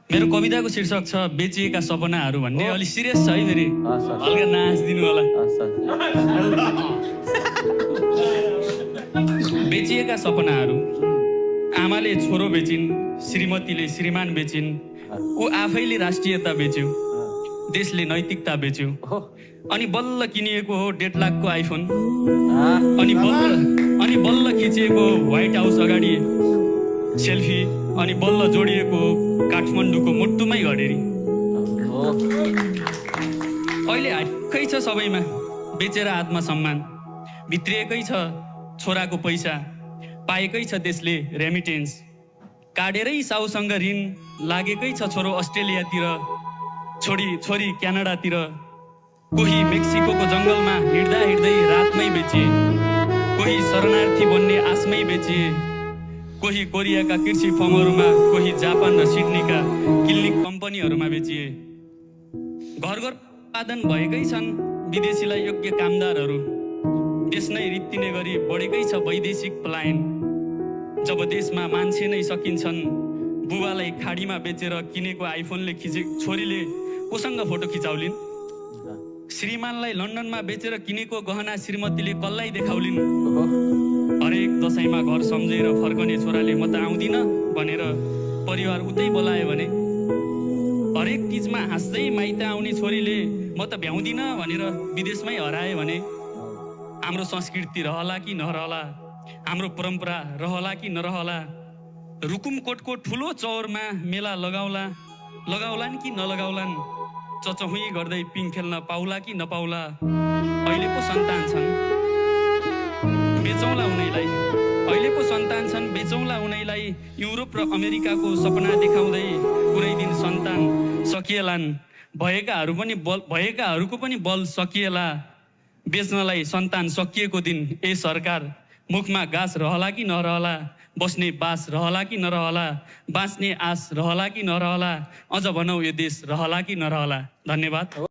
मेरो कविताको शीर्षक छ बेचिएका सपनाहरू भन्ने। अलि सिरियस छ है, फेरि हल्का नाच्दिनु होला। बेचिएका सपनाहरू। आमाले छोरो बेचिन्, श्रीमतीले श्रीमान बेचिन्, ऊ आफैले राष्ट्रियता बेच्यो, देशले नैतिकता बेच्यो। अनि बल्ल किनिएको हो 1.5 लाखको आइफोन, अनि बल्ल खिचिएको व्हाइट हाउस अगाडि सेल्फी, अनि बल्ल जोडिएको काठमाडौँको मुटुमै घडेरी। अहिले हाटकै छ सबैमा बेचेर आत्मसम्मान, भित्रिएकै छ छोराको पैसा, पाएकै छ देशले रेमिटेन्स, काटेरै साउसँग ऋण लागेकै छ छोरो अस्ट्रेलियातिर, छोरी क्यानाडातिर। कोही मेक्सिकोको जङ्गलमा हिँड्दा हिँड्दै रातमै बेचिए, कोही शरणार्थी बन्ने आशमै बेचिए, कोही कोरियाका कृषि फर्महरूमा, कोही जापान र सिडनीका क्लिनिक कम्पनीहरूमा बेचिए। घर घर उत्पादन भएकै छन् विदेशीलाई योग्य कामदारहरू, देश नै रित्तिने गरी बढेकै छ वैदेशिक पलायन। जब देशमा मान्छे नै सकिन्छन्, बुबालाई खाडीमा बेचेर किनेको आइफोनले छोरीले कोसँग फोटो खिचाउलिन्, श्रीमानलाई लन्डनमा बेचेर किनेको गहना श्रीमतीले कसलाई देखाउलिन्। हरेक दशैंमा घर सम्झेर फर्कने छोराले म त आउँदिन भनेर परिवार उतै बोलायो भने, हरेक तीजमा हाँस्दै माइत आउने छोरीले म त भ्याउँदिन भनेर विदेशमै हरायो भने, हाम्रो संस्कृति रहला कि नरहला, हाम्रो परम्परा रहला कि नरहला, रुकुमकोटको ठुलो चौरमा मेला लगाउलान् कि नलगाउलान्, चचहुँ गर्दै पिङ खेल्न पाउला कि नपाउला। अहिलेको सन्तान छन् बेचौँला उनैलाई, युरोप र अमेरिकाको सपना देखाउँदै कुनै दिन सन्तान सकिएलान्। भएकाहरूको पनि बल सकिएला, बेच्नलाई सन्तान सकिएको दिन ए सरकार, मुखमा गाँस रहला कि नरहला, बस्ने बास रहला कि नरहला, बाँच्ने आस रहला कि नरहला, अझ भनौँ यो देश रहला कि नरहला। धन्यवाद।